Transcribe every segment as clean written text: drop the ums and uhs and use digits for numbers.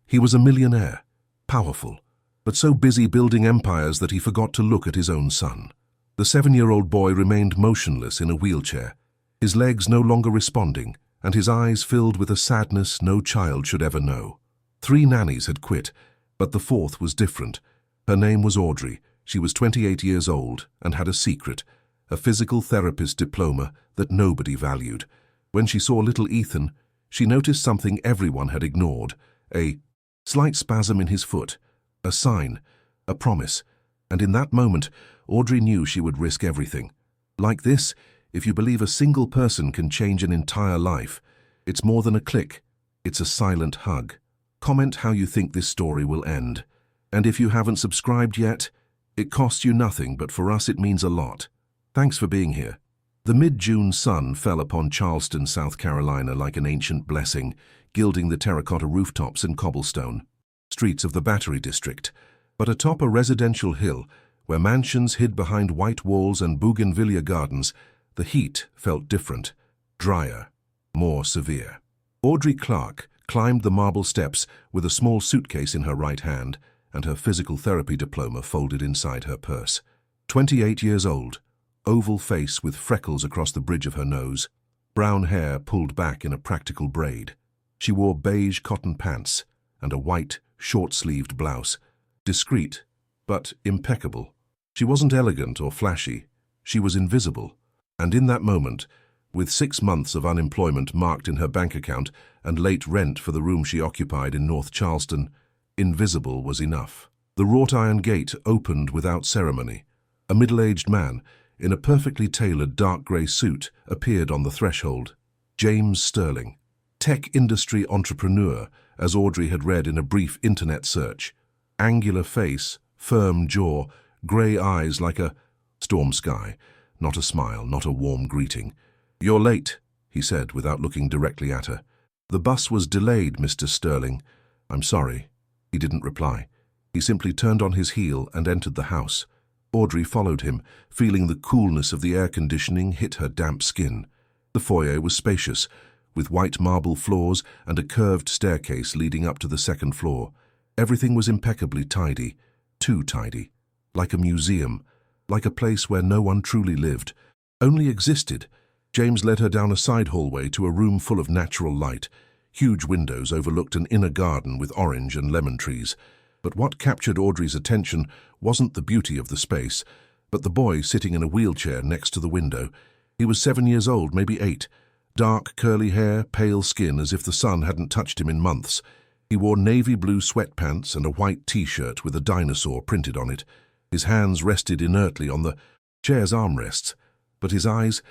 He was a millionaire, powerful, but so busy building empires that he forgot to look at his own son. The 7-year-old boy remained motionless in a wheelchair, his legs no longer responding, and his eyes filled with a sadness no child should ever know. 3 nannies had quit, but the 4th was different. Her name was Audrey. She was 28 years old and had a secret, a physical therapist diploma that nobody valued. When she saw little Ethan, she noticed something everyone had ignored, a slight spasm in his foot, a sign, a promise, and in that moment, Audrey knew she would risk everything. Like this, if you believe a single person can change an entire life, it's more than a click, it's a silent hug. Comment how you think this story will end. And if you haven't subscribed yet, it costs you nothing, but for us it means a lot. Thanks for being here. The mid-June sun fell upon Charleston, South Carolina like an ancient blessing, gilding the terracotta rooftops and cobblestone streets of the Battery District. But atop a residential hill, where mansions hid behind white walls and bougainvillea gardens, the heat felt different, drier, more severe. Audrey Clark climbed the marble steps with a small suitcase in her right hand and her physical therapy diploma folded inside her purse. 28 years old, oval face with freckles across the bridge of her nose, brown hair pulled back in a practical braid. She wore beige cotton pants and a white, short-sleeved blouse, discreet, but impeccable. She wasn't elegant or flashy, she was invisible. And in that moment, with 6 months of unemployment marked in her bank account and late rent for the room she occupied in North Charleston, invisible was enough. The wrought-iron gate opened without ceremony. A middle-aged man, in a perfectly tailored dark grey suit, appeared on the threshold. James Sterling, tech industry entrepreneur, as Audrey had read in a brief internet search. Angular face, firm jaw, grey eyes like a storm sky. Not a smile, not a warm greeting. "You're late," he said without looking directly at her. "The bus was delayed, Mr. Sterling." "I'm sorry." He didn't reply. He simply turned on his heel and entered the house. Audrey followed him, feeling the coolness of the air conditioning hit her damp skin. The foyer was spacious, with white marble floors and a curved staircase leading up to the 2nd floor. Everything was impeccably tidy, too tidy, like a museum, like a place where no one truly lived, only existed. James led her down a side hallway to a room full of natural light. Huge windows overlooked an inner garden with orange and lemon trees. But what captured Audrey's attention wasn't the beauty of the space, but the boy sitting in a wheelchair next to the window. He was 7 years old, maybe 8. Dark, curly hair, pale skin as if the sun hadn't touched him in months. He wore navy blue sweatpants and a white t-shirt with a dinosaur printed on it. His hands rested inertly on the chair's armrests, but his eyes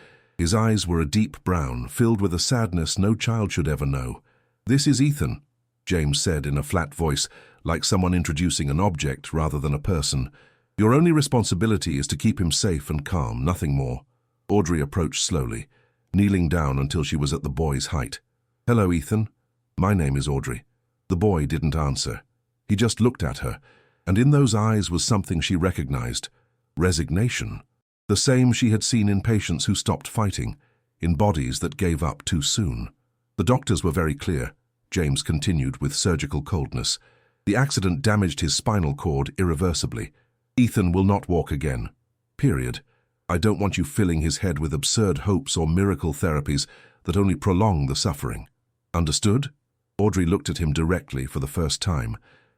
were a deep brown, filled with a sadness no child should ever know. "This is Ethan," James said in a flat voice, like someone introducing an object rather than a person. "Your only responsibility is to keep him safe and calm, nothing more." Audrey approached slowly, kneeling down until she was at the boy's height. "Hello, Ethan. My name is Audrey." The boy didn't answer. He just looked at her, and in those eyes was something she recognized: resignation. The same she had seen in patients who stopped fighting, in bodies that gave up too soon. "The doctors were very clear," James continued with surgical coldness. "The accident damaged his spinal cord irreversibly. Ethan will not walk again. Period. I don't want you filling his head with absurd hopes or miracle therapies that only prolong the suffering. Understood?" Audrey looked at him directly for the first time.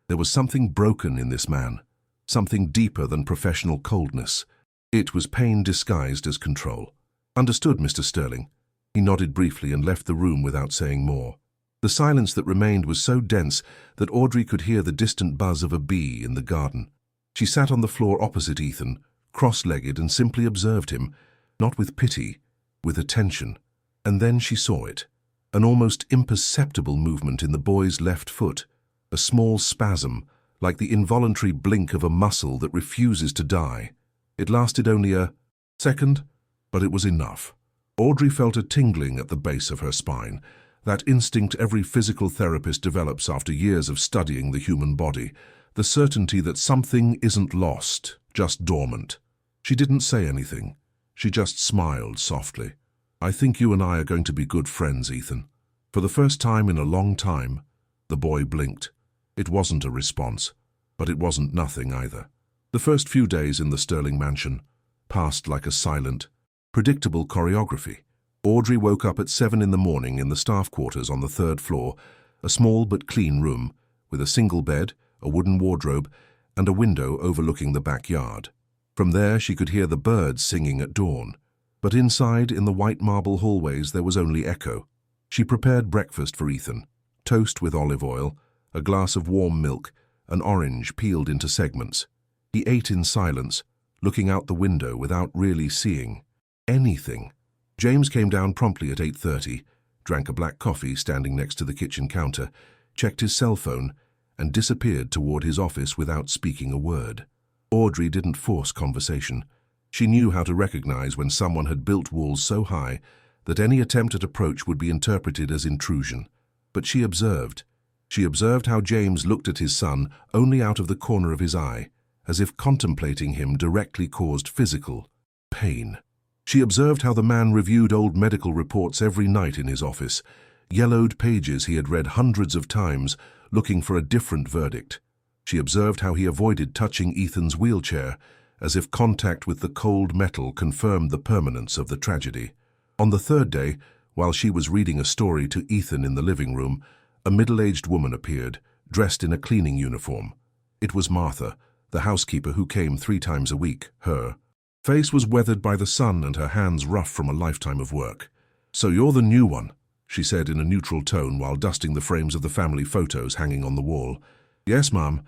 There was something broken in this man, something deeper than professional coldness. It was pain disguised as control. "Understood, Mr. Sterling." He nodded briefly and left the room without saying more. The silence that remained was so dense that Audrey could hear the distant buzz of a bee in the garden. She sat on the floor opposite Ethan, cross-legged, and simply observed him, not with pity, with attention. And then she saw it, an almost imperceptible movement in the boy's left foot, a small spasm, like the involuntary blink of a muscle that refuses to die. It lasted only a second, but it was enough. Audrey felt a tingling at the base of her spine, that instinct every physical therapist develops after years of studying the human body, the certainty that something isn't lost, just dormant. She didn't say anything. She just smiled softly. "I think you and I are going to be good friends, Ethan." For the first time in a long time, the boy blinked. It wasn't a response, but it wasn't nothing either. The first few days in the Sterling mansion passed like a silent, predictable choreography. Audrey woke up at 7 in the morning in the staff quarters on the 3rd floor, a small but clean room, with a single bed, a wooden wardrobe, and a window overlooking the backyard. From there she could hear the birds singing at dawn, but inside, in the white marble hallways, there was only echo. She prepared breakfast for Ethan, toast with olive oil, a glass of warm milk, an orange peeled into segments. He ate in silence, looking out the window without really seeing anything. James came down promptly at 8:30, drank a black coffee standing next to the kitchen counter, checked his cell phone, and disappeared toward his office without speaking a word. Audrey didn't force conversation. She knew how to recognize when someone had built walls so high that any attempt at approach would be interpreted as intrusion. But she observed. She observed how James looked at his son only out of the corner of his eye, as if contemplating him directly caused physical pain. She observed how the man reviewed old medical reports every night in his office, yellowed pages he had read hundreds of times, looking for a different verdict. She observed how he avoided touching Ethan's wheelchair, as if contact with the cold metal confirmed the permanence of the tragedy. On the 3rd day, while she was reading a story to Ethan in the living room, a middle-aged woman appeared, dressed in a cleaning uniform. It was Martha, the housekeeper who came 3 times a week. Her face was weathered by the sun and her hands rough from a lifetime of work. "So you're the new one," she said in a neutral tone while dusting the frames of the family photos hanging on the wall. "Yes, ma'am.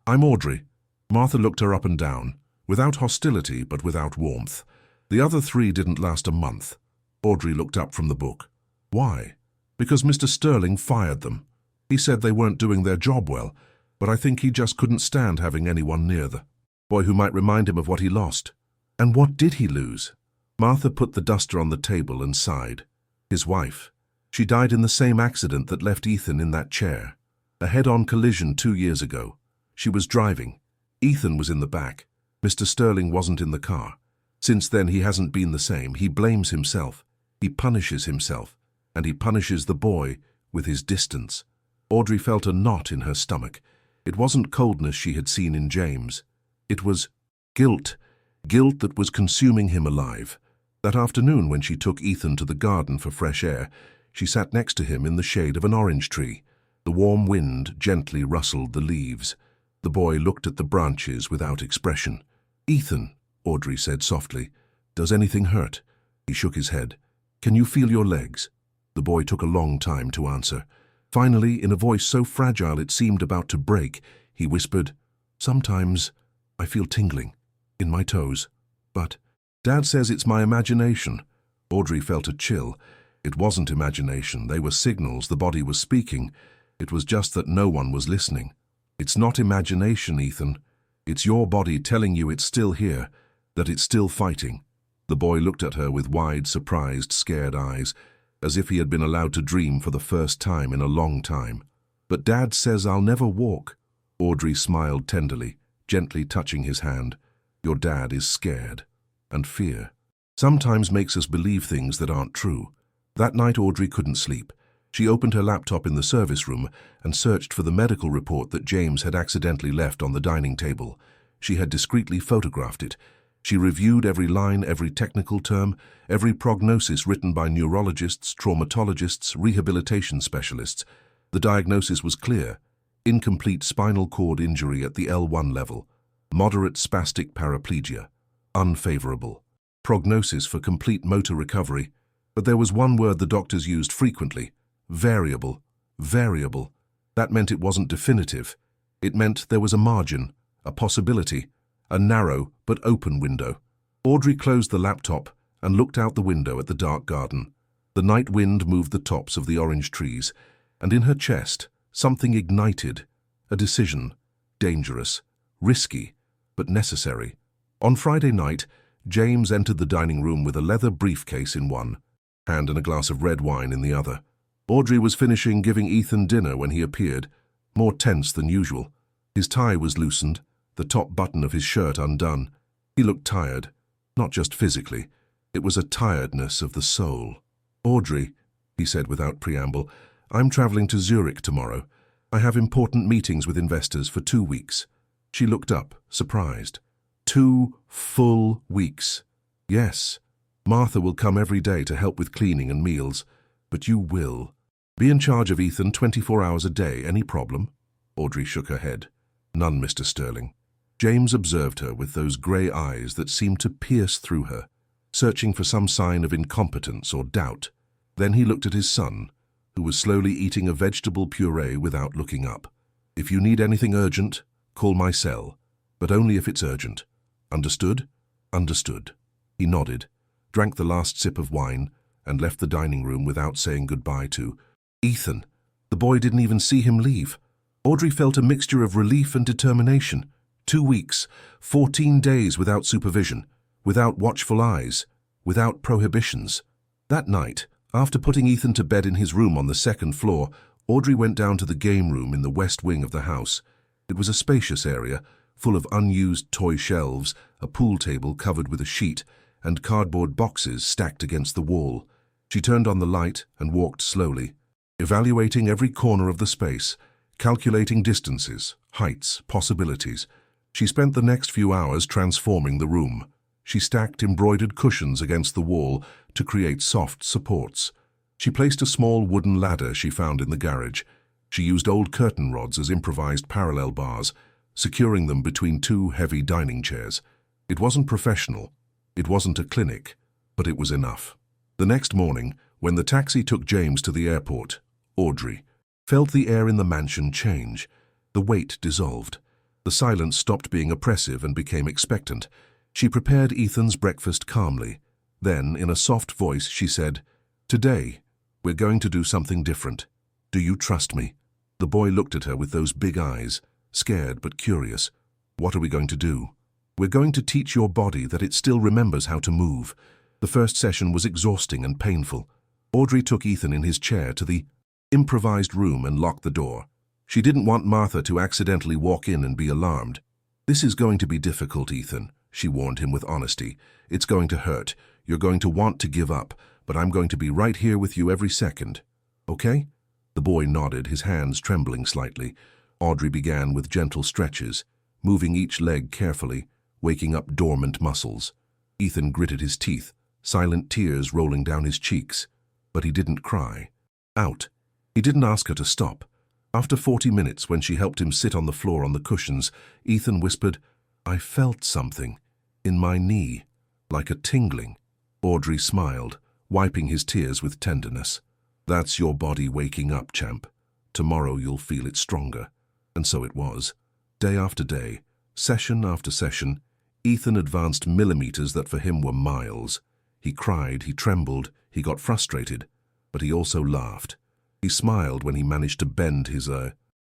I'm Audrey." Martha looked her up and down, without hostility but without warmth. The other 3 didn't last a month. Audrey looked up from the book. "Why?" "Because Mr. Sterling fired them. He said they weren't doing their job well, but I think he just couldn't stand having anyone near the boy who might remind him of what he lost." "And what did he lose?" Martha put the duster on the table and sighed. "His wife. She died in the same accident that left Ethan in that chair. A head-on collision 2 years ago. She was driving. Ethan was in the back. Mr. Sterling wasn't in the car. Since then he hasn't been the same. He blames himself. He punishes himself. And he punishes the boy with his distance." Audrey felt a knot in her stomach. It wasn't coldness she had seen in James. It was guilt. Guilt that was consuming him alive. That afternoon when she took Ethan to the garden for fresh air, she sat next to him in the shade of an orange tree. The warm wind gently rustled the leaves. The boy looked at the branches without expression. "Ethan," Audrey said softly, "does anything hurt?" He shook his head. "Can you feel your legs?" The boy took a long time to answer. Finally, in a voice so fragile it seemed about to break, he whispered, "Sometimes I feel tingling in my toes. But Dad says it's my imagination." Audrey felt a chill. It wasn't imagination. They were signals the body was speaking. It was just that no one was listening. "It's not imagination, Ethan. It's your body telling you it's still here, that it's still fighting." The boy looked at her with wide, surprised, scared eyes, as if he had been allowed to dream for the first time in a long time. "But Dad says I'll never walk." Audrey smiled tenderly, gently touching his hand. "Your dad is scared. And fear sometimes makes us believe things that aren't true." That night Audrey couldn't sleep. She opened her laptop in the service room and searched for the medical report that James had accidentally left on the dining table. She had discreetly photographed it. She reviewed every line, every technical term, every prognosis written by neurologists, traumatologists, rehabilitation specialists. The diagnosis was clear: incomplete spinal cord injury at the L1 level, moderate spastic paraplegia, unfavorable. Prognosis for complete motor recovery. But there was one word the doctors used frequently: variable. Variable. That meant it wasn't definitive. It meant there was a margin, a possibility, a narrow but open window. Audrey closed the laptop and looked out the window at the dark garden. The night wind moved the tops of the orange trees, and in her chest something ignited. A decision. Dangerous. Risky, but necessary. On Friday night, James entered the dining room with a leather briefcase in one hand and a glass of red wine in the other. Audrey was finishing giving Ethan dinner when he appeared, more tense than usual. His tie was loosened, the top button of his shirt undone. He looked tired, not just physically. It was a tiredness of the soul. "Audrey," he said without preamble, "I'm traveling to Zurich tomorrow. I have important meetings with investors for 2 weeks. She looked up, surprised. 2 full weeks. Yes, Martha will come every day to help with cleaning and meals, but you will. Be in charge of Ethan 24 hours a day. Any problem? Audrey shook her head. None, Mr. Sterling. James observed her with those grey eyes that seemed to pierce through her, searching for some sign of incompetence or doubt. Then he looked at his son, who was slowly eating a vegetable puree without looking up. If you need anything urgent, call my cell, but only if it's urgent. Understood? Understood. He nodded, drank the last sip of wine, and left the dining room without saying goodbye to Ethan. The boy didn't even see him leave. Audrey felt a mixture of relief and determination. 2 weeks, 14 days without supervision, without watchful eyes, without prohibitions. That night, after putting Ethan to bed in his room on the 2nd floor, Audrey went down to the game room in the west wing of the house. It was a spacious area, full of unused toy shelves, a pool table covered with a sheet, and cardboard boxes stacked against the wall. She turned on the light and walked slowly, evaluating every corner of the space, calculating distances, heights, possibilities. She spent the next few hours transforming the room. She stacked embroidered cushions against the wall to create soft supports. She placed a small wooden ladder she found in the garage. She used old curtain rods as improvised parallel bars, securing them between 2 heavy dining chairs. It wasn't professional. It wasn't a clinic, but it was enough. The next morning, when the taxi took James to the airport, Audrey felt the air in the mansion change. The weight dissolved. The silence stopped being oppressive and became expectant. She prepared Ethan's breakfast calmly. Then, in a soft voice, she said, "Today, we're going to do something different. Do you trust me?" The boy looked at her with those big eyes, scared but curious. "What are we going to do?" "We're going to teach your body that it still remembers how to move." The first session was exhausting and painful. Audrey took Ethan in his chair to the improvised room and locked the door. She didn't want Martha to accidentally walk in and be alarmed. "This is going to be difficult, Ethan," she warned him with honesty. "It's going to hurt. You're going to want to give up, but I'm going to be right here with you every second. Okay?" The boy nodded, his hands trembling slightly. Audrey began with gentle stretches, moving each leg carefully, waking up dormant muscles. Ethan gritted his teeth, silent tears rolling down his cheeks. But he didn't cry. Out. He didn't ask her to stop. After 40 minutes, when she helped him sit on the floor on the cushions, Ethan whispered, "I felt something in my knee, like a tingling." Audrey smiled, wiping his tears with tenderness. "That's your body waking up, champ. Tomorrow you'll feel it stronger." And so it was. Day after day, session after session, Ethan advanced millimeters that for him were miles. He cried, he trembled, he got frustrated, but he also laughed. He smiled when he managed to bend his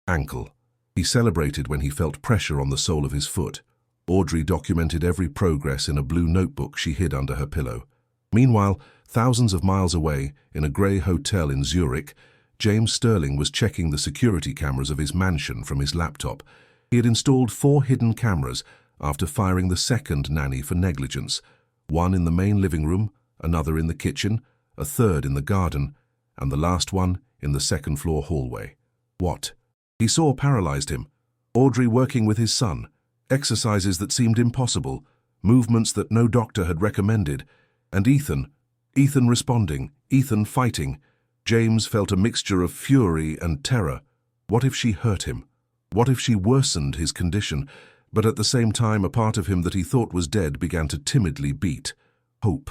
ankle. He celebrated when he felt pressure on the sole of his foot. Audrey documented every progress in a blue notebook she hid under her pillow. Meanwhile, thousands of miles away, in a grey hotel in Zurich, James Sterling was checking the security cameras of his mansion from his laptop. He had installed 4 hidden cameras after firing the second nanny for negligence, one in the main living room, another in the kitchen, a third in the garden, and the last one in the 2nd floor hallway. What? He saw paralyzed him. Audrey working with his son, exercises that seemed impossible, movements that no doctor had recommended, and Ethan responding, Ethan fighting. James felt a mixture of fury and terror. What if she hurt him? What if she worsened his condition? But at the same time, a part of him that he thought was dead began to timidly beat. Hope.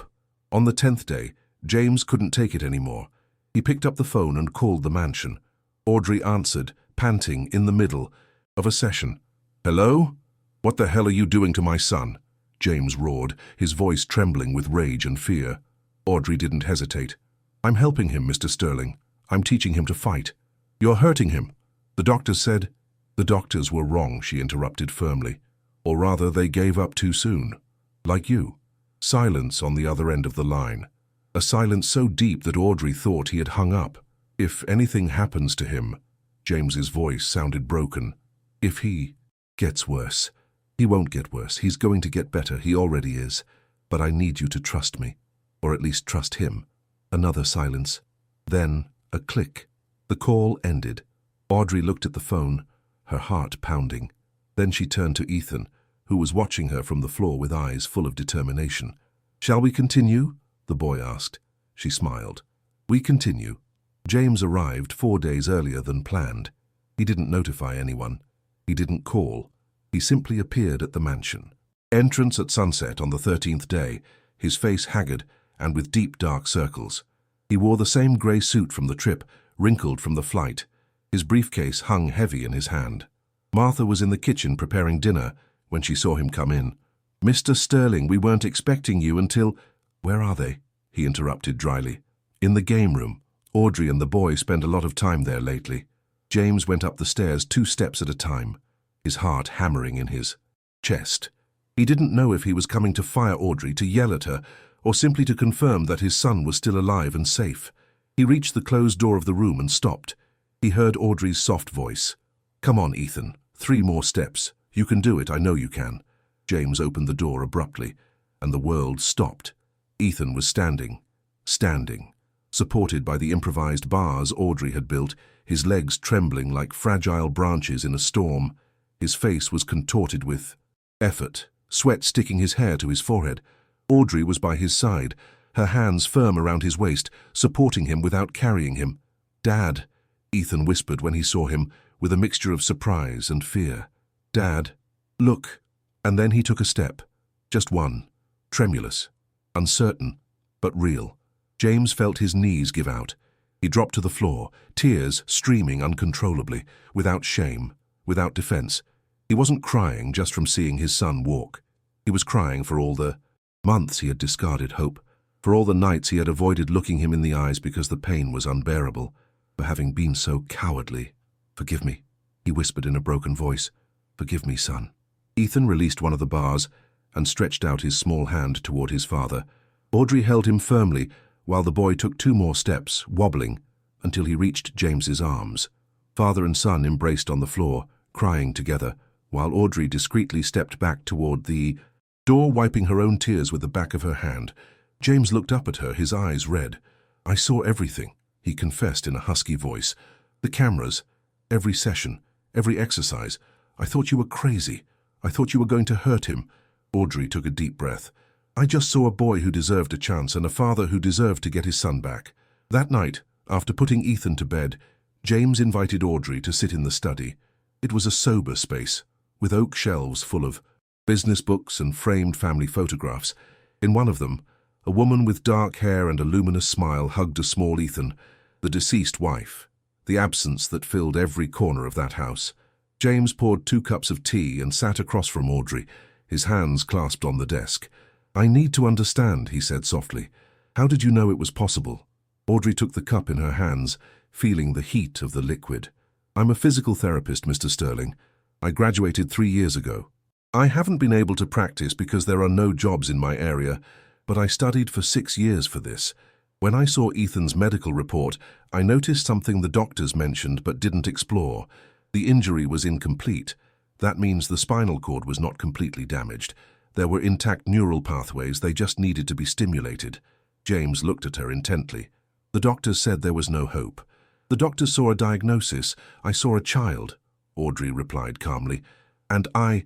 On the 10th day, James couldn't take it anymore. He picked up the phone and called the mansion. Audrey answered, panting, in the middle of a session. "Hello? What the hell are you doing to my son?" James roared, his voice trembling with rage and fear. Audrey didn't hesitate. "I'm helping him, Mr. Sterling. I'm teaching him to fight." "You're hurting him." "The doctors said—" "The doctors were wrong," she interrupted firmly. "Or rather, they gave up too soon. Like you." Silence on the other end of the line. A silence so deep that Audrey thought he had hung up. "If anything happens to him," James's voice sounded broken. "If he gets worse." "He won't get worse. He's going to get better. He already is. But I need you to trust me. Or at least trust him." Another silence. Then a click. The call ended. Audrey looked at the phone, her heart pounding. Then she turned to Ethan, who was watching her from the floor with eyes full of determination. "Shall we continue?" the boy asked. She smiled. "We continue." James arrived 4 days earlier than planned. He didn't notify anyone. He didn't call. He simply appeared at the mansion. Entrance at sunset on the 13th day, his face haggard and with deep dark circles. He wore the same grey suit from the trip, wrinkled from the flight. His briefcase hung heavy in his hand. Martha was in the kitchen preparing dinner when she saw him come in. "Mr. Sterling, we weren't expecting you until—" "Where are they?" he interrupted dryly. "In the game room. Audrey and the boy spend a lot of time there lately." James went up the stairs 2 steps at a time, his heart hammering in his chest. He didn't know if he was coming to fire Audrey, to yell at her, or simply to confirm that his son was still alive and safe. He reached the closed door of the room and stopped. He heard Audrey's soft voice. "Come on, Ethan. 3 more steps. You can do it, I know you can." James opened the door abruptly, and the world stopped. Ethan was standing, supported by the improvised bars Audrey had built, his legs trembling like fragile branches in a storm. His face was contorted with effort, sweat sticking his hair to his forehead. Audrey was by his side, her hands firm around his waist, supporting him without carrying him. "Dad," Ethan whispered when he saw him, with a mixture of surprise and fear. "Dad, look." And then he took a step, just one, tremulous, uncertain, but real. James felt his knees give out. He dropped to the floor, tears streaming uncontrollably, without shame, without defense. He wasn't crying just from seeing his son walk. He was crying for all the months he had discarded hope, for all the nights he had avoided looking him in the eyes because the pain was unbearable, for having been so cowardly. "Forgive me," he whispered in a broken voice. "Forgive me, son." Ethan released one of the bars and stretched out his small hand toward his father. Audrey held him firmly while the boy took 2 more steps, wobbling, until he reached James's arms. Father and son embraced on the floor, crying together, while Audrey discreetly stepped back toward the door, wiping her own tears with the back of her hand. James looked up at her, his eyes red. "I saw everything," he confessed in a husky voice. "The cameras, every session, every exercise. I thought you were crazy. I thought you were going to hurt him." Audrey took a deep breath. "I just saw a boy who deserved a chance and a father who deserved to get his son back." That night, after putting Ethan to bed, James invited Audrey to sit in the study. It was a sober space, with oak shelves full of business books and framed family photographs. In one of them, a woman with dark hair and a luminous smile hugged a small Ethan, the deceased wife, the absence that filled every corner of that house. James poured 2 cups of tea and sat across from Audrey, his hands clasped on the desk. "I need to understand," he said softly. "How did you know it was possible?" Audrey took the cup in her hands, feeling the heat of the liquid. "I'm a physical therapist, Mr. Sterling. I graduated 3 years ago. I haven't been able to practice because there are no jobs in my area, but I studied for 6 years for this. When I saw Ethan's medical report, I noticed something the doctors mentioned but didn't explore. The injury was incomplete. That means the spinal cord was not completely damaged. There were intact neural pathways, they just needed to be stimulated." James looked at her intently. "The doctors said there was no hope. The doctors saw a diagnosis. I saw a child," Audrey replied calmly. "And I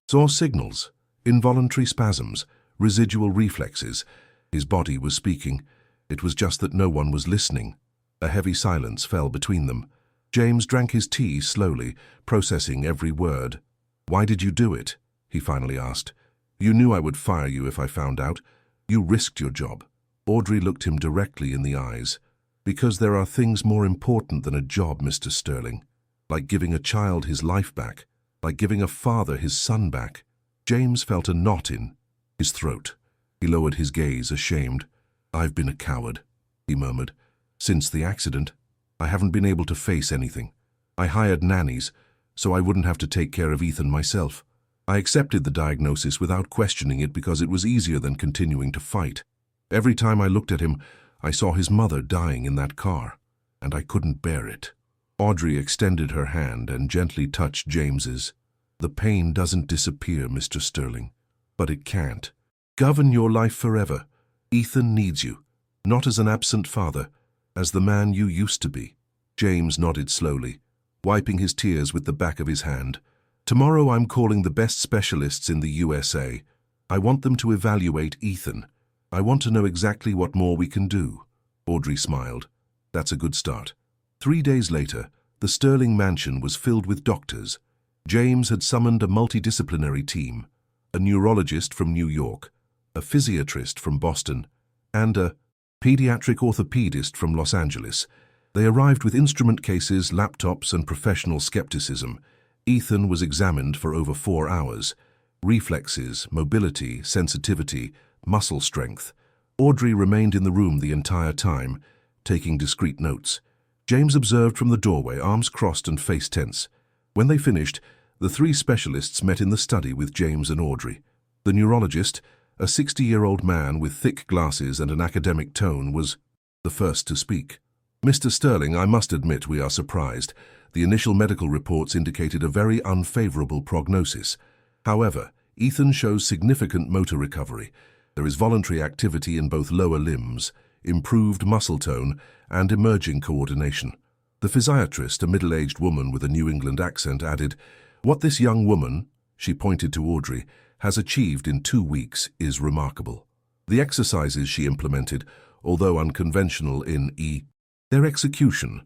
saw signals, involuntary spasms, residual reflexes." His body was speaking. It was just that no one was listening. A heavy silence fell between them. James drank his tea slowly, processing every word. "Why did you do it?" he finally asked. "You knew I would fire you if I found out. You risked your job." Audrey looked him directly in the eyes. "Because there are things more important than a job, Mr. Sterling. Like giving a child his life back. Like giving a father his son back." James felt a knot in his throat. He lowered his gaze, ashamed. "I've been a coward," he murmured. "Since the accident, I haven't been able to face anything. I hired nannies, so I wouldn't have to take care of Ethan myself. I accepted the diagnosis without questioning it because it was easier than continuing to fight. Every time I looked at him, I saw his mother dying in that car, and I couldn't bear it." Audrey extended her hand and gently touched James's. "The pain doesn't disappear, Mr. Sterling, but it can't. Govern your life forever. Ethan needs you, not as an absent father, as the man you used to be." James nodded slowly. wiping his tears with the back of his hand. "Tomorrow I'm calling the best specialists in the USA. I want them to evaluate Ethan. I want to know exactly what more we can do." Audrey smiled. "That's a good start." 3 days later, the Sterling mansion was filled with doctors. James had summoned a multidisciplinary team, a neurologist from New York, a physiatrist from Boston, and a pediatric orthopedist from Los Angeles. They arrived with instrument cases, laptops, and professional skepticism. Ethan was examined for over 4 hours. Reflexes, mobility, sensitivity, muscle strength. Audrey remained in the room the entire time, taking discreet notes. James observed from the doorway, arms crossed and face tense. When they finished, the 3 specialists met in the study with James and Audrey. The neurologist, a 60-year-old man with thick glasses and an academic tone, was the first to speak. "Mr. Sterling, I must admit we are surprised. The initial medical reports indicated a very unfavorable prognosis. However, Ethan shows significant motor recovery. There is voluntary activity in both lower limbs, improved muscle tone, and emerging coordination." The physiatrist, a middle-aged woman with a New England accent, added, "What this young woman," she pointed to Audrey, "has achieved in 2 weeks is remarkable. The exercises she implemented, although unconventional in their execution,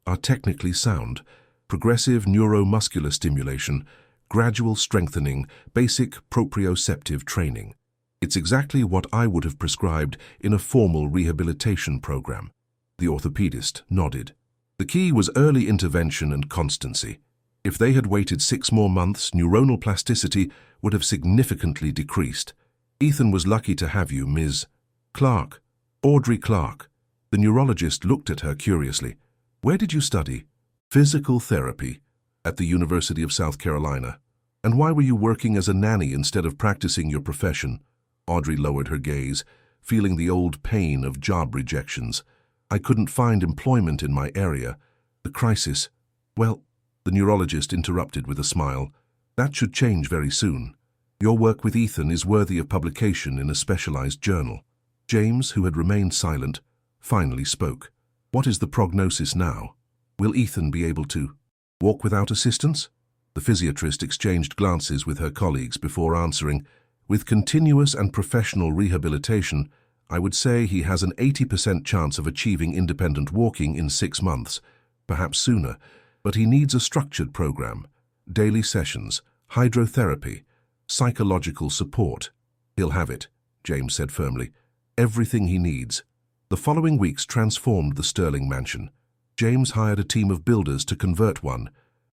are technically sound. Progressive neuromuscular stimulation, gradual strengthening, basic proprioceptive training. It's exactly what I would have prescribed in a formal rehabilitation program." The orthopedist nodded. The key was early intervention and constancy. If they had waited 6 more months, neuronal plasticity would have significantly decreased. "Ethan was lucky to have you, Ms. Clark." "Audrey Clark." The neurologist looked at her curiously. "Where did you study?" "Physical therapy, at the University of South Carolina." "And why were you working as a nanny instead of practicing your profession?" Audrey lowered her gaze, feeling the old pain of job rejections. "I couldn't find employment in my area. The crisis—" "Well," the neurologist interrupted with a smile, "that should change very soon. Your work with Ethan is worthy of publication in a specialized journal." James, who had remained silent, finally spoke. "What is the prognosis now? Will Ethan be able to walk without assistance?" The physiatrist exchanged glances with her colleagues before answering, "With continuous and professional rehabilitation, I would say he has an 80% chance of achieving independent walking in 6 months, perhaps sooner, but he needs a structured program, daily sessions, hydrotherapy, psychological support." "He'll have it," James said firmly. "Everything he needs." The following weeks transformed the Sterling mansion. James hired a team of builders to convert one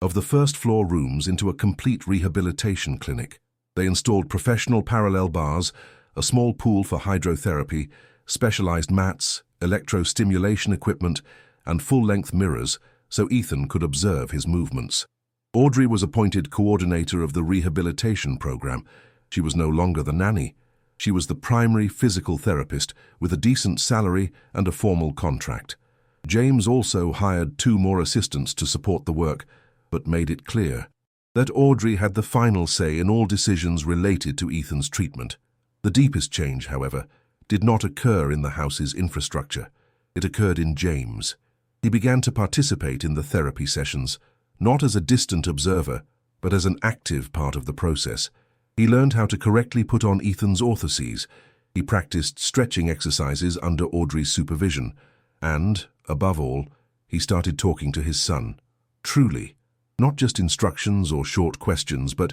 of the first-floor rooms into a complete rehabilitation clinic. They installed professional parallel bars, a small pool for hydrotherapy, specialized mats, electrostimulation equipment, and full-length mirrors so Ethan could observe his movements. Audrey was appointed coordinator of the rehabilitation program. She was no longer the nanny. She was the primary physical therapist with a decent salary and a formal contract. James also hired 2 more assistants to support the work, but made it clear that Audrey had the final say in all decisions related to Ethan's treatment. The deepest change, however, did not occur in the house's infrastructure. It occurred in James. He began to participate in the therapy sessions, not as a distant observer, but as an active part of the process. He learned how to correctly put on Ethan's orthoses. He practiced stretching exercises under Audrey's supervision. And, above all, he started talking to his son. Truly, not just instructions or short questions, but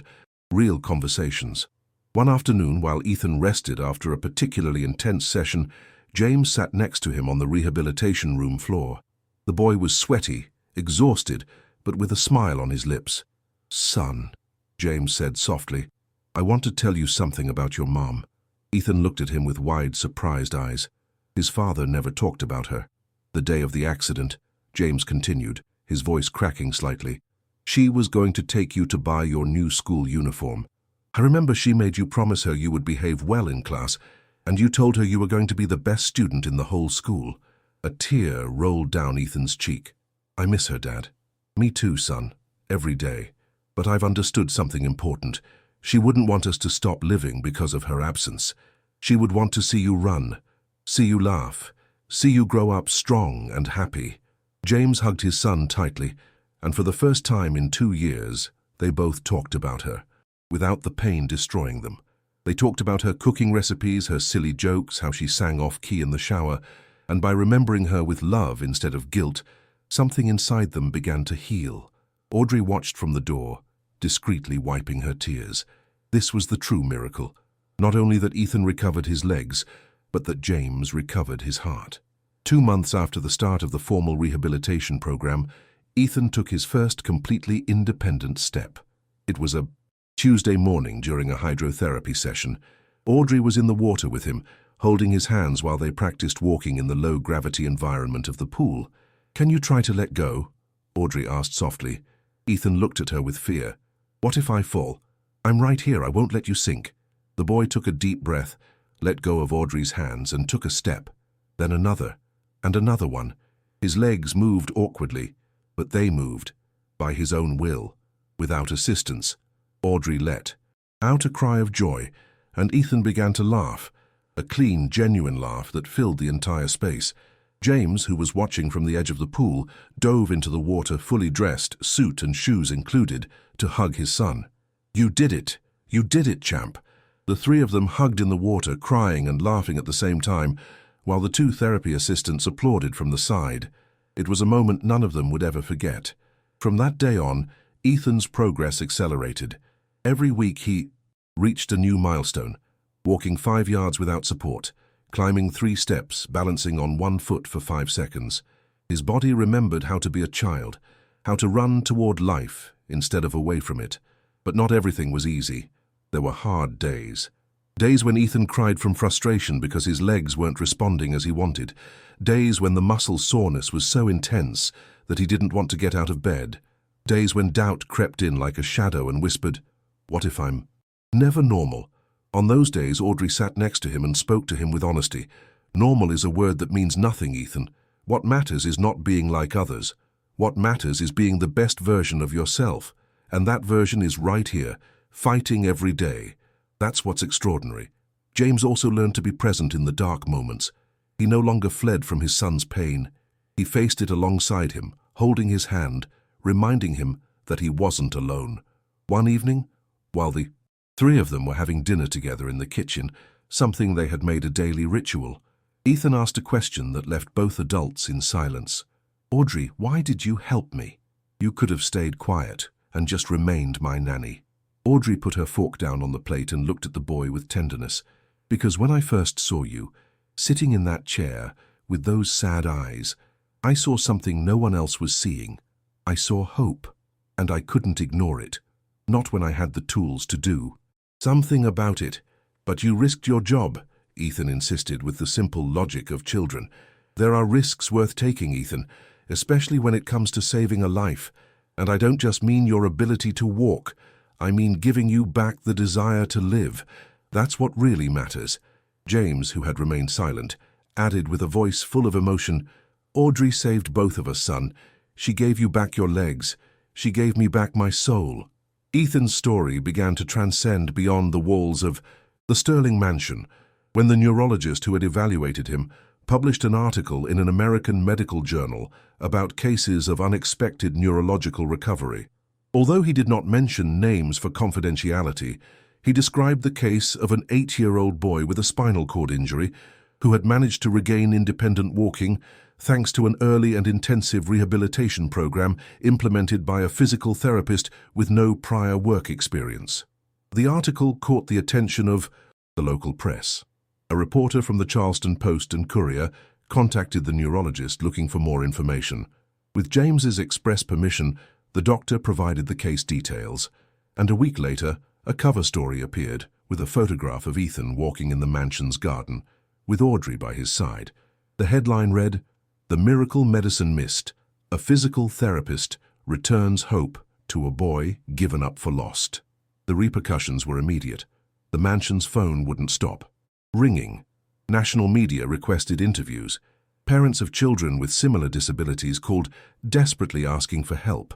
real conversations. One afternoon, while Ethan rested after a particularly intense session, James sat next to him on the rehabilitation room floor. The boy was sweaty, exhausted, but with a smile on his lips. "Son," James said softly, "I want to tell you something about your mom." Ethan looked at him with wide, surprised eyes. His father never talked about her. "The day of the accident," James continued, his voice cracking slightly, "she was going to take you to buy your new school uniform. I remember she made you promise her you would behave well in class, and you told her you were going to be the best student in the whole school." A tear rolled down Ethan's cheek. "I miss her, Dad." "Me too, son. Every day. But I've understood something important. She wouldn't want us to stop living because of her absence. She would want to see you run, see you laugh, see you grow up strong and happy." James hugged his son tightly, and for the first time in 2 years, they both talked about her, without the pain destroying them. They talked about her cooking recipes, her silly jokes, how she sang off-key in the shower, and by remembering her with love instead of guilt, something inside them began to heal. Audrey watched from the door, discreetly wiping her tears. This was the true miracle. Not only that Ethan recovered his legs, but that James recovered his heart. 2 months after the start of the formal rehabilitation program, Ethan took his first completely independent step. It was a Tuesday morning during a hydrotherapy session. Audrey was in the water with him, holding his hands while they practiced walking in the low-gravity environment of the pool. "Can you try to let go?" Audrey asked softly. Ethan looked at her with fear. "What if I fall? I'm right here, I won't let you sink." The boy took a deep breath, let go of Audrey's hands, and took a step, then another, and another one. His legs moved awkwardly, but they moved, by his own will, without assistance. Audrey let out a cry of joy, and Ethan began to laugh, a clean, genuine laugh that filled the entire space. James, who was watching from the edge of the pool, dove into the water fully dressed, suit and shoes included, to hug his son. "You did it! You did it, champ!" The three of them hugged in the water, crying and laughing at the same time, while the 2 therapy assistants applauded from the side. It was a moment none of them would ever forget. From that day on, Ethan's progress accelerated. Every week he reached a new milestone, walking 5 yards without support, climbing 3 steps, balancing on 1 foot for 5 seconds. His body remembered how to be a child, how to run toward life instead of away from it. But not everything was easy. There were hard days. Days when Ethan cried from frustration because his legs weren't responding as he wanted. Days when the muscle soreness was so intense that he didn't want to get out of bed. Days when doubt crept in like a shadow and whispered, "What if I'm never normal?" On those days, Audrey sat next to him and spoke to him with honesty. "Normal is a word that means nothing, Ethan. What matters is not being like others. What matters is being the best version of yourself. And that version is right here, fighting every day. That's what's extraordinary." James also learned to be present in the dark moments. He no longer fled from his son's pain. He faced it alongside him, holding his hand, reminding him that he wasn't alone. One evening, while the 3 of them were having dinner together in the kitchen, something they had made a daily ritual, Ethan asked a question that left both adults in silence. "Audrey, why did you help me? You could have stayed quiet and just remained my nanny." Audrey put her fork down on the plate and looked at the boy with tenderness. "Because when I first saw you, sitting in that chair with those sad eyes, I saw something no one else was seeing. I saw hope, and I couldn't ignore it. Not when I had the tools to do something about it." "But you risked your job," Ethan insisted with the simple logic of children. "There are risks worth taking, Ethan, especially when it comes to saving a life. And I don't just mean your ability to walk. I mean giving you back the desire to live. That's what really matters." James, who had remained silent, added with a voice full of emotion, "Audrey saved both of us, son. She gave you back your legs. She gave me back my soul." Ethan's story began to transcend beyond the walls of the Sterling mansion when the neurologist who had evaluated him published an article in an American medical journal about cases of unexpected neurological recovery. Although he did not mention names for confidentiality, he described the case of an 8-year-old boy with a spinal cord injury who had managed to regain independent walking thanks to an early and intensive rehabilitation program implemented by a physical therapist with no prior work experience. The article caught the attention of the local press. A reporter from the Charleston Post and Courier contacted the neurologist looking for more information. With James's express permission, the doctor provided the case details, and a week later, a cover story appeared with a photograph of Ethan walking in the mansion's garden, with Audrey by his side. The headline read, "The Miracle Medicine Missed. A Physical Therapist Returns Hope to a Boy Given Up for Lost." The repercussions were immediate. The mansion's phone wouldn't stop ringing. National media requested interviews. Parents of children with similar disabilities called, desperately asking for help.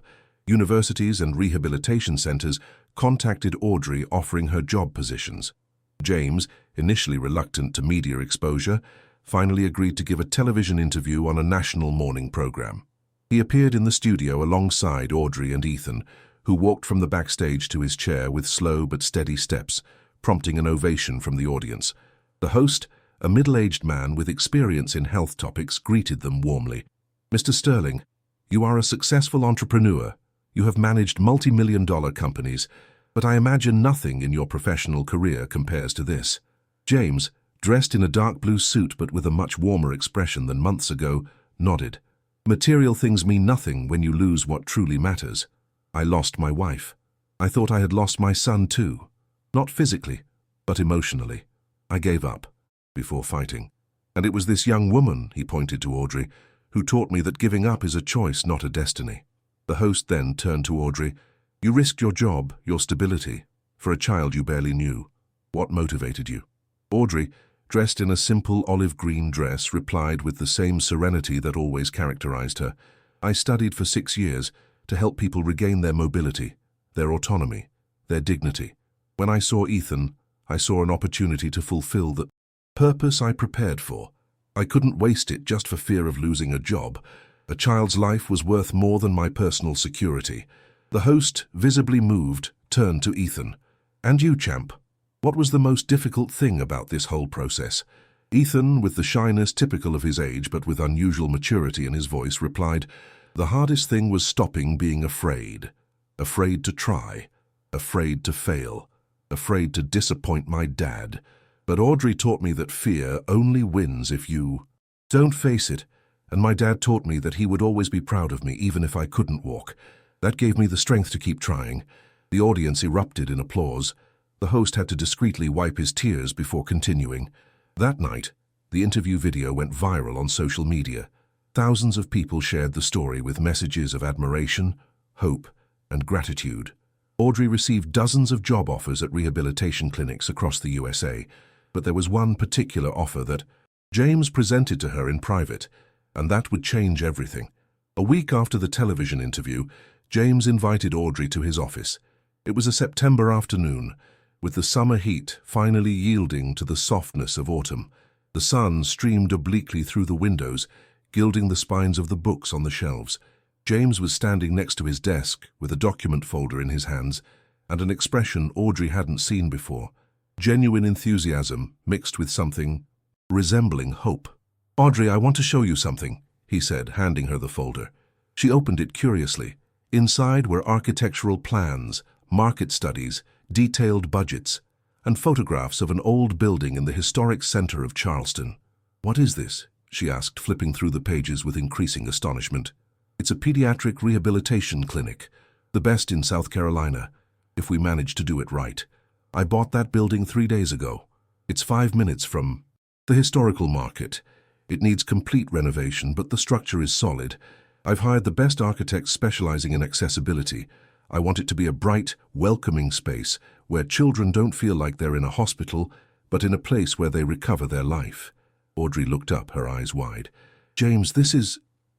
Universities and rehabilitation centers contacted Audrey offering her job positions. James, initially reluctant to media exposure, finally agreed to give a television interview on a national morning program. He appeared in the studio alongside Audrey and Ethan, who walked from the backstage to his chair with slow but steady steps, prompting an ovation from the audience. The host, a middle-aged man with experience in health topics, greeted them warmly. "Mr. Sterling, you are a successful entrepreneur. You have managed multi-million-dollar companies, but I imagine nothing in your professional career compares to this." James, dressed in a dark blue suit but with a much warmer expression than months ago, nodded. "Material things mean nothing when you lose what truly matters. I lost my wife. I thought I had lost my son too. Not physically, but emotionally. I gave up before fighting. And it was this young woman," he pointed to Audrey, "who taught me that giving up is a choice, not a destiny." The host then turned to Audrey. "You risked your job, your stability, for a child you barely knew. What motivated you?" Audrey, dressed in a simple olive green dress, replied with the same serenity that always characterized her. "I studied for 6 years to help people regain their mobility, their autonomy, their dignity. When I saw Ethan, I saw an opportunity to fulfill the purpose I prepared for. I couldn't waste it just for fear of losing a job. A child's life was worth more than my personal security." The host, visibly moved, turned to Ethan. "And you, champ? What was the most difficult thing about this whole process?" Ethan, with the shyness typical of his age but with unusual maturity in his voice, replied, "The hardest thing was stopping being afraid. Afraid to try. Afraid to fail. Afraid to disappoint my dad. But Audrey taught me that fear only wins if you don't face it. And my dad taught me that he would always be proud of me even if I couldn't walk. That gave me the strength to keep trying." The audience erupted in applause. The host had to discreetly wipe his tears before continuing. That night, the interview video went viral on social media. Thousands of people shared the story with messages of admiration, hope, and gratitude. Audrey received dozens of job offers at rehabilitation clinics across the USA, but there was one particular offer that James presented to her in private, and that would change everything. A week after the television interview, James invited Audrey to his office. It was a September afternoon, with the summer heat finally yielding to the softness of autumn. The sun streamed obliquely through the windows, gilding the spines of the books on the shelves. James was standing next to his desk with a document folder in his hands and an expression Audrey hadn't seen before. Genuine enthusiasm mixed with something resembling hope. "Audrey, I want to show you something," he said, handing her the folder. She opened it curiously. Inside were architectural plans, market studies, detailed budgets, and photographs of an old building in the historic center of Charleston. "What is this?" she asked, flipping through the pages with increasing astonishment. "It's a pediatric rehabilitation clinic, the best in South Carolina, if we manage to do it right. I bought that building 3 days ago. It's 5 minutes from the historical market. It needs complete renovation, but the structure is solid. I've hired the best architects specializing in accessibility. I want it to be a bright, welcoming space where children don't feel like they're in a hospital, but in a place where they recover their life." Audrey looked up, her eyes wide. "James,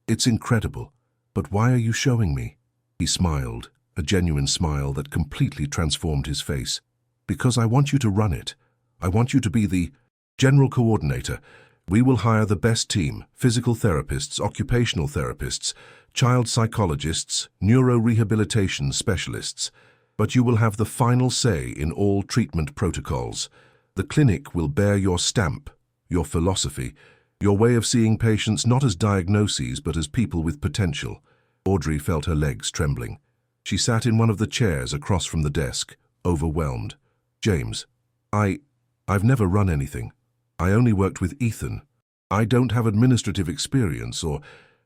it's incredible. But why are you showing me?" He smiled, a genuine smile that completely transformed his face. "Because I want you to run it. I want you to be the general coordinator. We will hire the best team, physical therapists, occupational therapists, child psychologists, neuro-rehabilitation specialists. But you will have the final say in all treatment protocols. The clinic will bear your stamp, your philosophy, your way of seeing patients not as diagnoses but as people with potential." Audrey felt her legs trembling. She sat in one of the chairs across from the desk, overwhelmed. "James, I've never run anything. I only worked with Ethan. I don't have administrative experience, or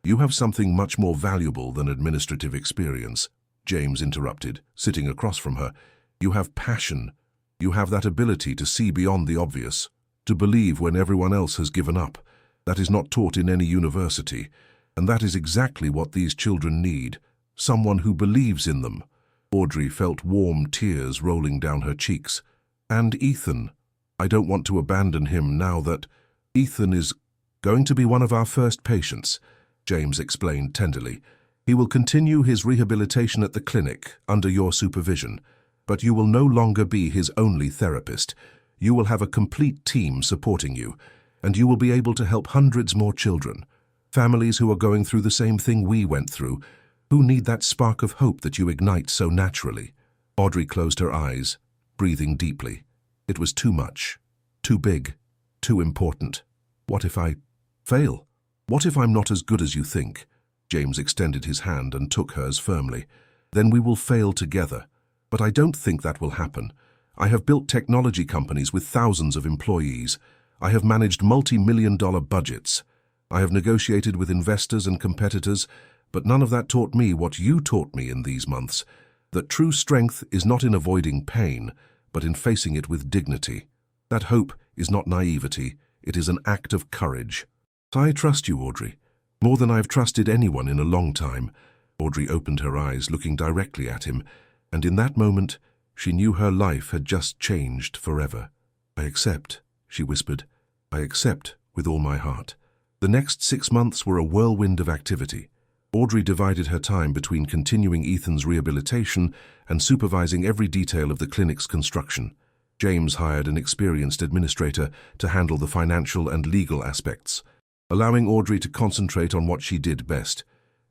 you have something much more valuable than administrative experience," James interrupted, sitting across from her. "You have passion. You have that ability to see beyond the obvious, to believe when everyone else has given up. That is not taught in any university, and that is exactly what these children need, someone who believes in them." Audrey felt warm tears rolling down her cheeks. "And Ethan. I don't want to abandon him now that Ethan is going to be one of our first patients," James explained tenderly. "He will continue his rehabilitation at the clinic under your supervision, but you will no longer be his only therapist. You will have a complete team supporting you, and you will be able to help hundreds more children. Families who are going through the same thing we went through, who need that spark of hope that you ignite so naturally. Audrey closed her eyes, breathing deeply. It was too much, too big, too important. What if I fail? What if I'm not as good as you think? James extended his hand and took hers firmly. Then we will fail together. But I don't think that will happen. I have built technology companies with thousands of employees. I have managed multi-million-dollar budgets. I have negotiated with investors and competitors, but none of that taught me what you taught me in these months, that true strength is not in avoiding pain, but in facing it with dignity. That hope is not naivety, it is an act of courage. I trust you, Audrey, more than I've trusted anyone in a long time. Audrey opened her eyes, looking directly at him, and in that moment, she knew her life had just changed forever. I accept, she whispered. I accept with all my heart. The next 6 months were a whirlwind of activity. Audrey divided her time between continuing Ethan's rehabilitation and supervising every detail of the clinic's construction. James hired an experienced administrator to handle the financial and legal aspects, allowing Audrey to concentrate on what she did best,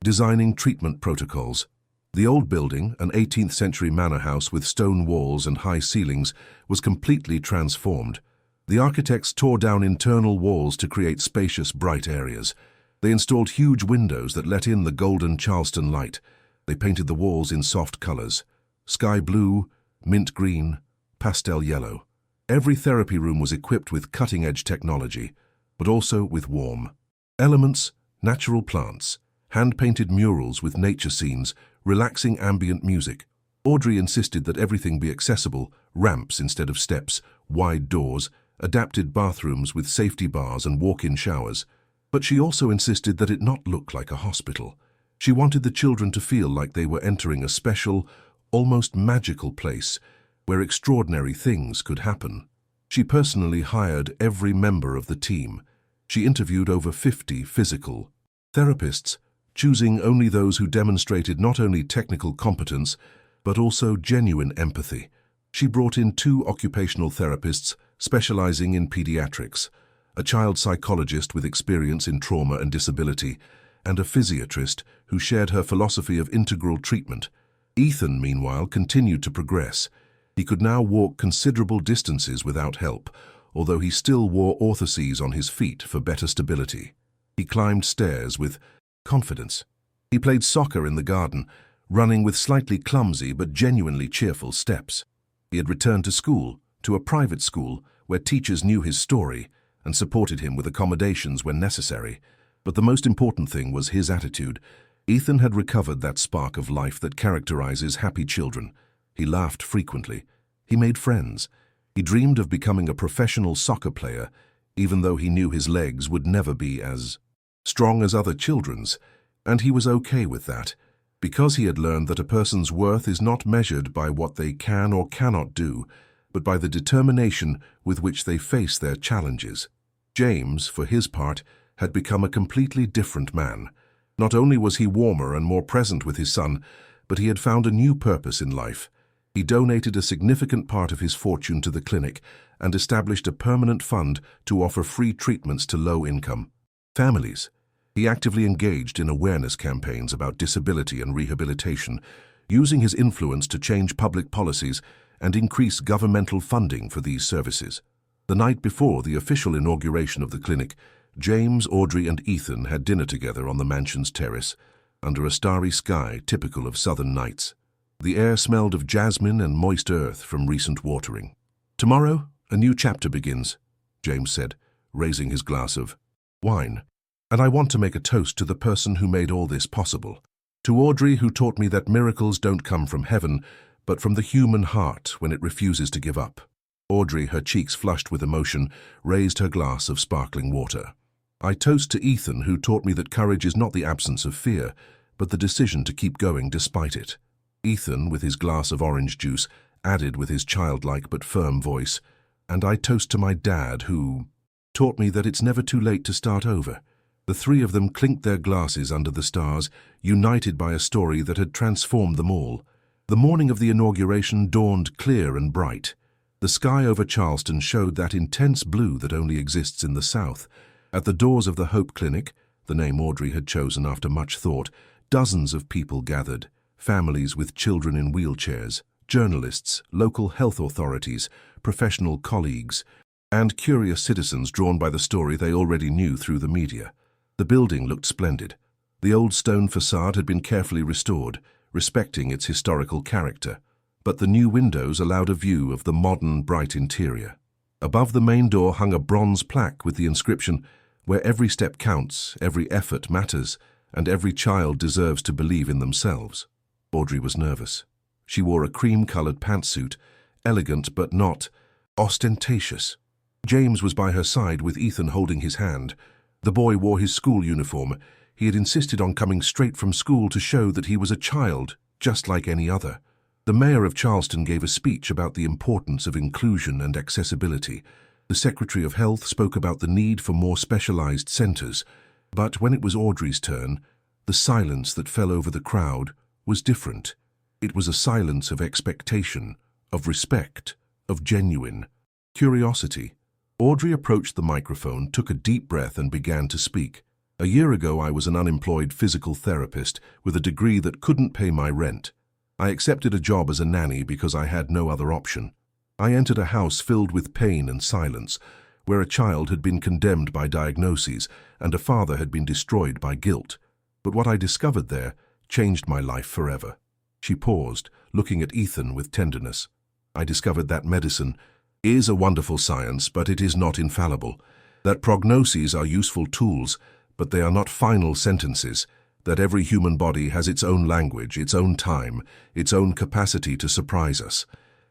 designing treatment protocols. The old building, an 18th-century manor house with stone walls and high ceilings, was completely transformed. The architects tore down internal walls to create spacious, bright areas. They installed huge windows that let in the golden Charleston light. They painted the walls in soft colors: sky blue, mint green, pastel yellow. Every therapy room was equipped with cutting-edge technology, but also with warm elements, natural plants, hand-painted murals with nature scenes, relaxing ambient music. Audrey insisted that everything be accessible: ramps instead of steps, wide doors, adapted bathrooms with safety bars and walk-in showers. But she also insisted that it not look like a hospital. She wanted the children to feel like they were entering a special, almost magical place where extraordinary things could happen. She personally hired every member of the team. She interviewed over 50 physical therapists, choosing only those who demonstrated not only technical competence, but also genuine empathy. She brought in 2 occupational therapists specializing in pediatrics, a child psychologist with experience in trauma and disability, and a physiatrist who shared her philosophy of integral treatment. Ethan, meanwhile, continued to progress. He could now walk considerable distances without help, although he still wore orthoses on his feet for better stability. He climbed stairs with confidence. He played soccer in the garden, running with slightly clumsy but genuinely cheerful steps. He had returned to school, to a private school, where teachers knew his story and supported him with accommodations when necessary. But the most important thing was his attitude. Ethan had recovered that spark of life that characterizes happy children. He laughed frequently. He made friends. He dreamed of becoming a professional soccer player, even though he knew his legs would never be as strong as other children's, and he was okay with that, because he had learned that a person's worth is not measured by what they can or cannot do, but by the determination with which they face their challenges. James, for his part, had become a completely different man. Not only was he warmer and more present with his son, but he had found a new purpose in life. He donated a significant part of his fortune to the clinic and established a permanent fund to offer free treatments to low-income families. He actively engaged in awareness campaigns about disability and rehabilitation, using his influence to change public policies and increase governmental funding for these services. The night before the official inauguration of the clinic, James, Audrey, and Ethan had dinner together on the mansion's terrace, under a starry sky typical of southern nights. The air smelled of jasmine and moist earth from recent watering. "Tomorrow, a new chapter begins," James said, raising his glass of wine. "And I want to make a toast to the person who made all this possible. To Audrey, who taught me that miracles don't come from heaven, but from the human heart when it refuses to give up." Audrey, her cheeks flushed with emotion, raised her glass of sparkling water. "I toast to Ethan, who taught me that courage is not the absence of fear, but the decision to keep going despite it." Ethan, with his glass of orange juice, added with his childlike but firm voice, "And I toast to my dad, who taught me that it's never too late to start over." The 3 of them clinked their glasses under the stars, united by a story that had transformed them all. The morning of the inauguration dawned clear and bright. The sky over Charleston showed that intense blue that only exists in the South. At the doors of the Hope Clinic, the the name Audrey had chosen after much thought, dozens of people gathered, families with children in wheelchairs, journalists, local health authorities, professional colleagues, and curious citizens drawn by the story they already knew through the media. The building looked splendid. The old stone facade had been carefully restored, respecting its historical character, but the new windows allowed a view of the modern, bright interior. Above the main door hung a bronze plaque with the inscription, "Where every step counts, every effort matters, and every child deserves to believe in themselves." Audrey was nervous. She wore a cream-colored pantsuit, elegant but not ostentatious. James was by her side with Ethan holding his hand. The boy wore his school uniform. He had insisted on coming straight from school to show that he was a child, just like any other. The mayor of Charleston gave a speech about the importance of inclusion and accessibility. The Secretary of Health spoke about the need for more specialized centers. But when it was Audrey's turn, the silence that fell over the crowd was different. It was a silence of expectation, of respect, of genuine curiosity. Audrey approached the microphone, took a deep breath, and began to speak. "A year ago, I was an unemployed physical therapist with a degree that couldn't pay my rent. I accepted a job as a nanny because I had no other option. I entered a house filled with pain and silence, where a child had been condemned by diagnoses and a father had been destroyed by guilt. But what I discovered there changed my life forever." She paused, looking at Ethan with tenderness. "I discovered that medicine is a wonderful science, but it is not infallible. That prognoses are useful tools, but they are not final sentences. That every human body has its own language, its own time, its own capacity to surprise us.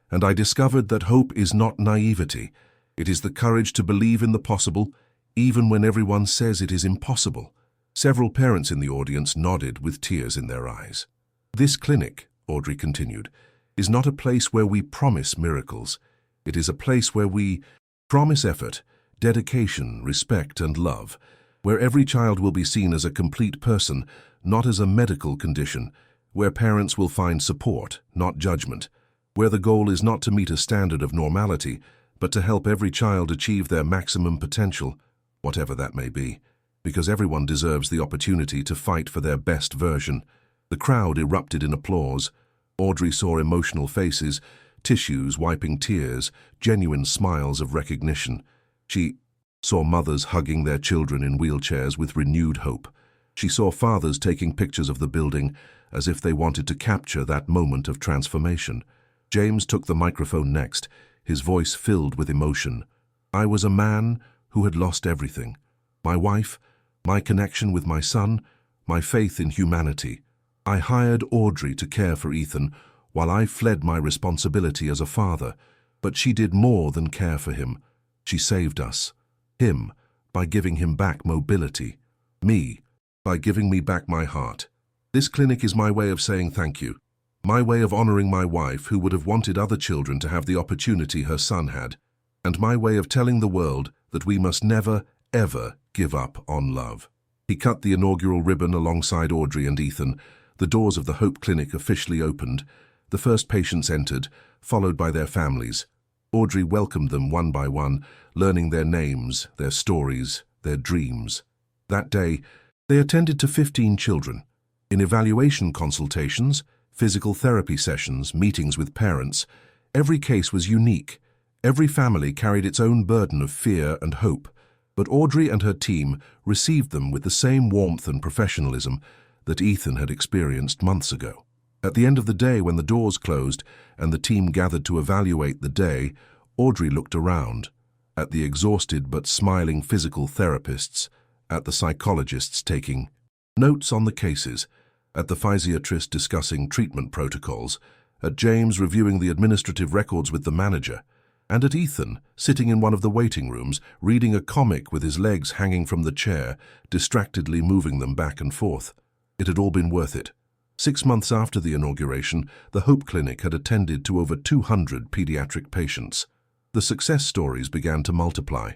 And I discovered that hope is not naivety. It is the courage to believe in the possible, even when everyone says it is impossible." Several parents in the audience nodded with tears in their eyes. "This clinic," Audrey continued, "is not a place where we promise miracles. It is a place where we promise effort, dedication, respect, and love, where every child will be seen as a complete person, not as a medical condition, where parents will find support, not judgment, where the goal is not to meet a standard of normality, but to help every child achieve their maximum potential, whatever that may be, because everyone deserves the opportunity to fight for their best version." The crowd erupted in applause. Audrey saw emotional faces, tissues wiping tears, genuine smiles of recognition. She saw mothers hugging their children in wheelchairs with renewed hope. She saw fathers taking pictures of the building as if they wanted to capture that moment of transformation. James took the microphone next, his voice filled with emotion. "I was a man who had lost everything. My wife, my connection with my son, my faith in humanity. I hired Audrey to care for Ethan while I fled my responsibility as a father, but she did more than care for him. She saved us. Him, by giving him back mobility. Me, by giving me back my heart. This clinic is my way of saying thank you. My way of honoring my wife, who would have wanted other children to have the opportunity her son had. And my way of telling the world that we must never, ever give up on love." He cut the inaugural ribbon alongside Audrey and Ethan. The doors of the Hope Clinic officially opened. The first patients entered, followed by their families. Audrey welcomed them one by one, learning their names, their stories, their dreams. That day, they attended to 15 children. In evaluation consultations, physical therapy sessions, meetings with parents, every case was unique. Every family carried its own burden of fear and hope, but Audrey and her team received them with the same warmth and professionalism that Ethan had experienced months ago. At the end of the day, when the doors closed and the team gathered to evaluate the day, Audrey looked around, at the exhausted but smiling physical therapists, at the psychologists taking notes on the cases, at the physiatrist discussing treatment protocols, at James reviewing the administrative records with the manager, and at Ethan sitting in one of the waiting rooms, reading a comic with his legs hanging from the chair, distractedly moving them back and forth. It had all been worth it. 6 months after the inauguration, the Hope Clinic had attended to over 200 pediatric patients. The success stories began to multiply.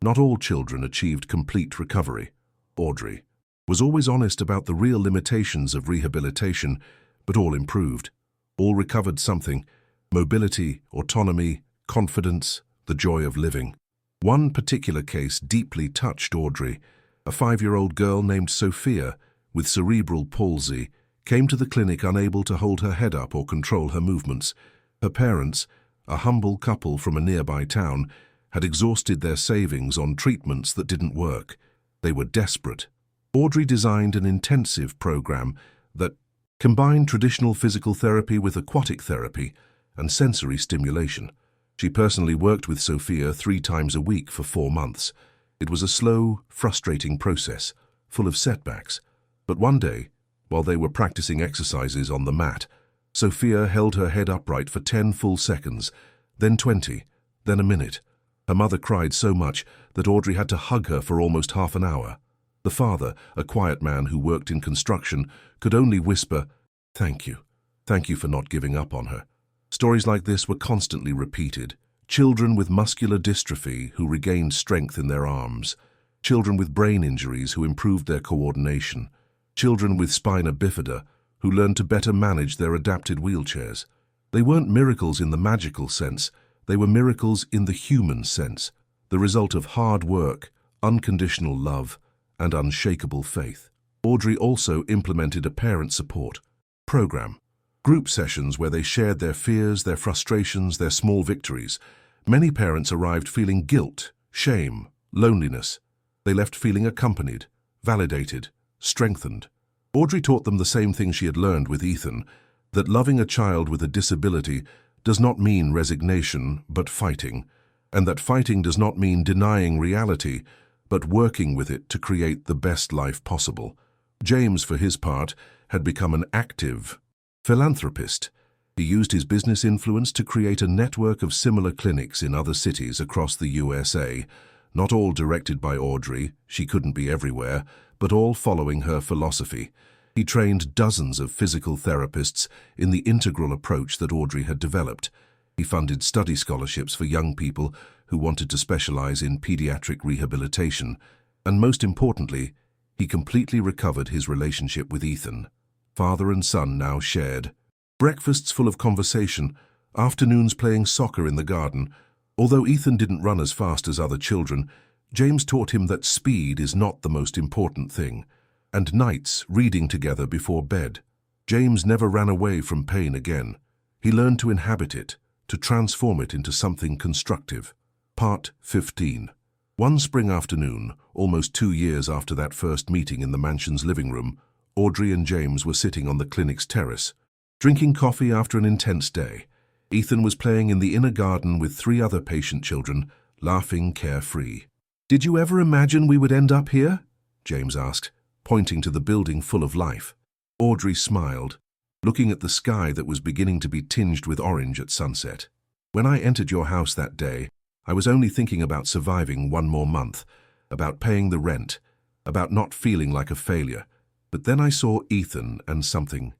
Not all children achieved complete recovery. Audrey was always honest about the real limitations of rehabilitation, but all improved. All recovered something: mobility, autonomy, confidence, the joy of living. One particular case deeply touched Audrey. A 5-year-old girl named Sophia, with cerebral palsy, came to the clinic unable to hold her head up or control her movements. Her parents, a humble couple from a nearby town, had exhausted their savings on treatments that didn't work. They were desperate. Audrey designed an intensive program that combined traditional physical therapy with aquatic therapy and sensory stimulation. She personally worked with Sophia 3 times a week for 4 months. It was a slow, frustrating process, full of setbacks. But one day, while they were practicing exercises on the mat, Sophia held her head upright for 10 full seconds, then 20, then a minute. Her mother cried so much that Audrey had to hug her for almost half an hour. The father, a quiet man who worked in construction, could only whisper, "Thank you. Thank you for not giving up on her." Stories like this were constantly repeated. Children with muscular dystrophy who regained strength in their arms. Children with brain injuries who improved their coordination. Children with spina bifida who learned to better manage their adapted wheelchairs. They weren't miracles in the magical sense. They were miracles in the human sense, the result of hard work, unconditional love, and unshakable faith. Audrey also implemented a parent support program. Group sessions where they shared their fears, their frustrations, their small victories. Many parents arrived feeling guilt, shame, loneliness. They left feeling accompanied, validated, strengthened. Audrey taught them the same thing she had learned with Ethan, that loving a child with a disability does not mean resignation, but fighting, and that fighting does not mean denying reality, but working with it to create the best life possible. James, for his part, had become an active philanthropist. He used his business influence to create a network of similar clinics in other cities across the USA, not all directed by Audrey, she couldn't be everywhere, but all following her philosophy. He trained dozens of physical therapists in the integral approach that Audrey had developed. He funded study scholarships for young people who wanted to specialize in pediatric rehabilitation, and most importantly, he completely recovered his relationship with Ethan. Father and son now shared breakfasts full of conversation, afternoons playing soccer in the garden. Although Ethan didn't run as fast as other children, James taught him that speed is not the most important thing, and nights reading together before bed. James never ran away from pain again. He learned to inhabit it, to transform it into something constructive. Part 15. One spring afternoon, almost 2 years after that first meeting in the mansion's living room, Audrey and James were sitting on the clinic's terrace, drinking coffee after an intense day. Ethan was playing in the inner garden with 3 other patient children, laughing carefree. "Did you ever imagine we would end up here?" James asked, pointing to the building full of life. Audrey smiled, looking at the sky that was beginning to be tinged with orange at sunset. "When I entered your house that day, I was only thinking about surviving 1 more month, about paying the rent, about not feeling like a failure. But then I saw Ethan and something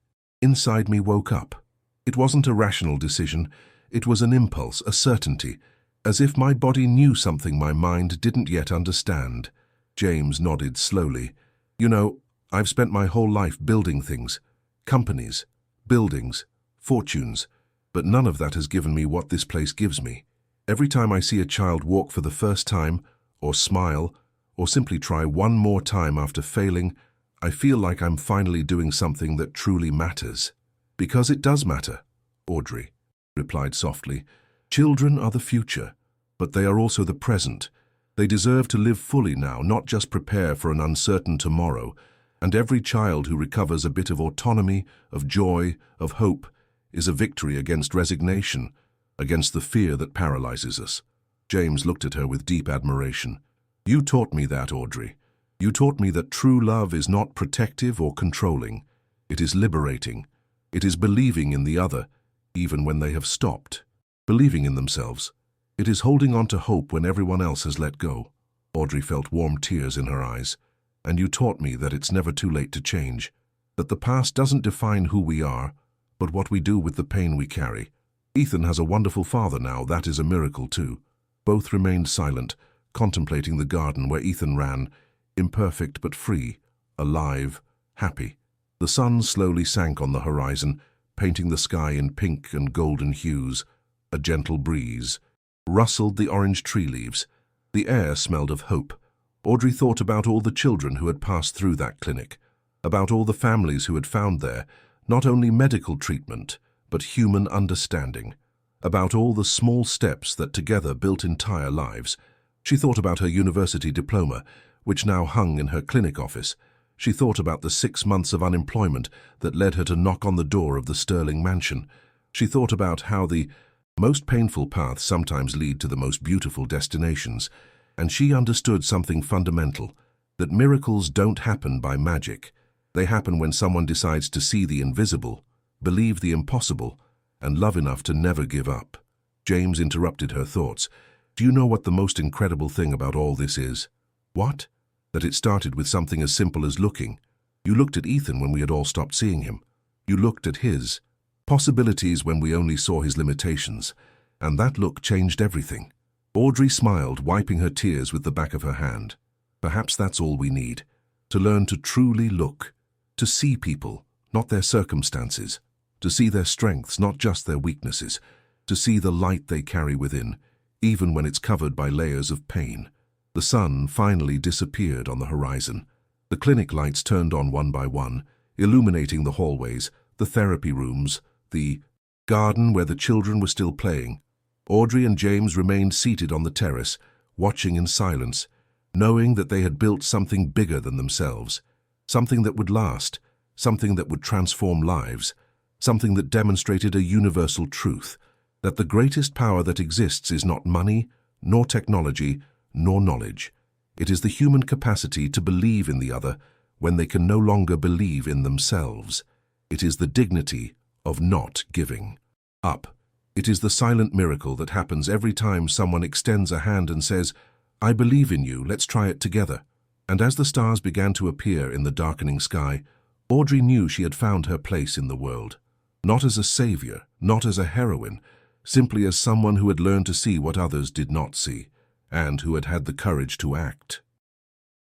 inside me woke up. It wasn't a rational decision, it was an impulse, a certainty, as if my body knew something my mind didn't yet understand." James nodded slowly. "You know, I've spent my whole life building things, companies, buildings, fortunes, but none of that has given me what this place gives me. Every time I see a child walk for the first time, or smile, or simply try one more time after failing, I feel like I'm finally doing something that truly matters." "Because it does matter," Audrey replied softly. "Children are the future, but they are also the present. They deserve to live fully now, not just prepare for an uncertain tomorrow. And every child who recovers a bit of autonomy, of joy, of hope, is a victory against resignation, against the fear that paralyzes us." James looked at her with deep admiration. "You taught me that, Audrey. You taught me that true love is not protective or controlling. It is liberating. It is believing in the other, even when they have stopped. Believing in themselves. It is holding on to hope when everyone else has let go." Audrey felt warm tears in her eyes. "And you taught me that it's never too late to change, that the past doesn't define who we are, but what we do with the pain we carry. Ethan has a wonderful father now, that is a miracle too." Both remained silent, contemplating the garden where Ethan ran, imperfect but free, alive, happy. The sun slowly sank on the horizon, painting the sky in pink and golden hues. A gentle breeze rustled the orange tree leaves. The air smelled of hope, Audrey thought about all the children who had passed through that clinic, about all the families who had found there not only medical treatment, but human understanding, about all the small steps that together built entire lives. She thought about her university diploma, which now hung in her clinic office. She thought about the 6 months of unemployment that led her to knock on the door of the Sterling mansion. She thought about how the most painful paths sometimes lead to the most beautiful destinations, and she understood something fundamental, that miracles don't happen by magic. They happen when someone decides to see the invisible, believe the impossible, and love enough to never give up. James interrupted her thoughts. Do you know what the most incredible thing about all this is? What? That it started with something as simple as looking. You looked at Ethan when we had all stopped seeing him. You looked at his possibilities when we only saw his limitations, and that look changed everything. Audrey smiled, wiping her tears with the back of her hand. Perhaps that's all we need, to learn to truly look, to see people, not their circumstances, to see their strengths, not just their weaknesses, to see the light they carry within, even when it's covered by layers of pain. The sun finally disappeared on the horizon. The clinic lights turned on one by one, illuminating the hallways, the therapy rooms, the garden where the children were still playing. Audrey and James remained seated on the terrace, watching in silence, knowing that they had built something bigger than themselves, something that would last, something that would transform lives, something that demonstrated a universal truth, that the greatest power that exists is not money, nor technology, nor knowledge. It is the human capacity to believe in the other when they can no longer believe in themselves. It is the dignity of not giving up. It is the silent miracle that happens every time someone extends a hand and says, "I believe in you, let's try it together." And as the stars began to appear in the darkening sky, Audrey knew she had found her place in the world. Not as a savior, not as a heroine, simply as someone who had learned to see what others did not see, and who had had the courage to act.